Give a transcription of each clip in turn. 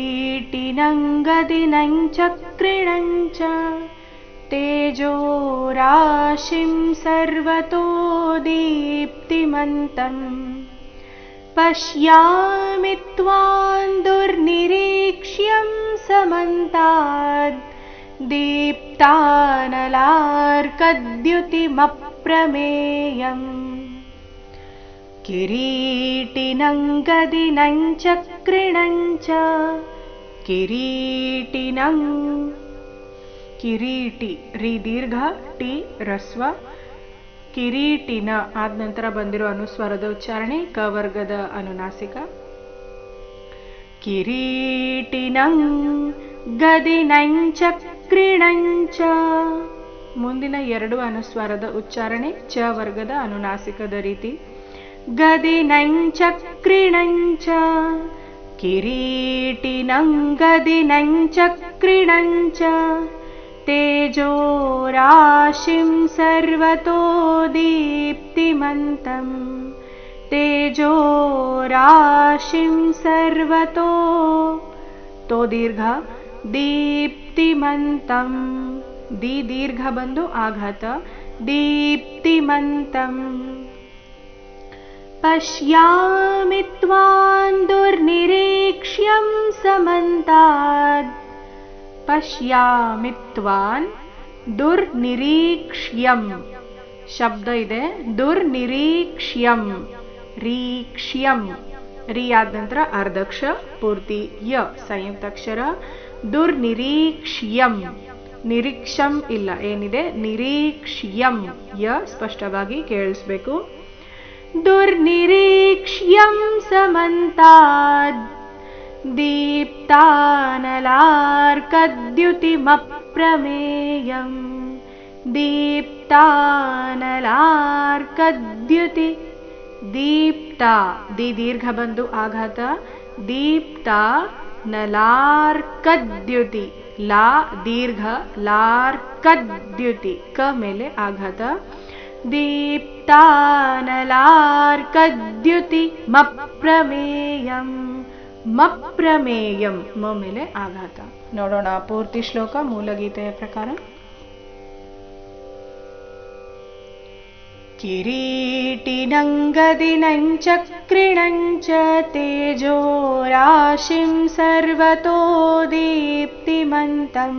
किरीटिनं चक्रिणं च तेजो राशिं सर्वतो दीप्तिमन्तम् पश्यामि त्वां दुर्निरीक्ष्यं समन्ताद् दीप्तानलार्कद्युतिमप्रमेयम् किरीटिनं गदिनं चक्रिणं च किरीटिनं ಕಿರೀಟಿ ರಿ ದೀರ್ಘ ಟಿ ರಸ್ವ ಕಿರೀಟಿನ ಆದ ನಂತರ ಬಂದಿರೋ ಅನುಸ್ವರದ ಉಚ್ಚಾರಣೆ ಕ ವರ್ಗದ ಅನುನಾಸಿಕ ಕಿರೀಟಿನಂ ಗದಿನಂ ಚಕ್ರಿಣಂ ಚ ಮುಂದಿನ ಎರಡು ಅನುಸ್ವರದ ಉಚ್ಚಾರಣೆ ಚ ವರ್ಗದ ಅನುನಾಸಿಕದ ರೀತಿ ಗದಿನಂ ಚಕ್ರಿಣಂ ಚ ಕಿರೀಟಿನಂ ಗದಿನಂ ಚಕ್ರಿಣಂ ಚ तेजो राशिं सर्वतो दीप्तिमन्तम् तेजो राशिं सर्वतो तो दीर्घ दीप्तिमन्तम् दी दीर्घ बंदु आघात दीप्तिमन्तम् पश्यामि त्वां दुर्निरीक्ष्यं समन्ताद् पश्यामि त्वां दुर्निरीक्ष्यं शब्द ಇದೆ दुर्निरीक्ष्यं ರೀಕ್ಷ್ಯಂ ರಿ ಆದ ನಂತರ ಅರ್ಧಕ್ಷ ಪೂರ್ತಿ ಯ ಸಂಯುಕ್ತ ಅಕ್ಷರ ದುರ್ನಿರೀಕ್ಷ್ಯಂ ನಿರೀಕ್ಷಂ ಇಲ್ಲ ಏನಿದೆ ನಿರೀಕ್ಷ್ಯಂ ಯ ಸ್ಪಷ್ಟವಾಗಿ ಕೇಳಿಸಬೇಕು ದುರ್ನಿರೀಕ್ಷ್ಯಂ ಸಮಂತಾದ್ दीप्तानलार्कद्युतिमप्रमेयम् दीप्तानलार्कद्युति दीप्ता दी दीर्घ बंदु आघात दीप्ता नलार्कद्युति ला दीर्घ लार्कद्युति क मेले आघात दीप्तानलार्कद्युति मप्रमेयम् ಮಪ್ರಮೇಯಂ ಮ ಮೇಲೆ ಆಘಾತ ನೋಡೋಣ ಪೂರ್ತಿ ಶ್ಲೋಕ ಮೂಲಗೀತೆಯ ಪ್ರಕಾರ ಕಿರೀಟಿನಂ ಗದಿನಂ ಚಕ್ರಿಣಂ ಚ ತೇಜೋ ರಾಶಿಂ ಸರ್ವತೋ ದೀಪ್ತಿಮಂತಂ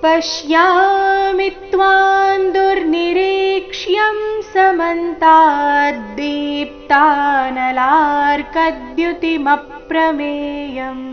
ಪಶ್ಯಾಮಿ ತ್ವಾಂ ದುರ್ನಿರೀಕ್ಷ್ಯಂ ಸಮಂತಾದ್ ದೀಪ್ತಾನಲಾರ್ಕದ್ಯುತಿಮಪ್ರಮೇಯम्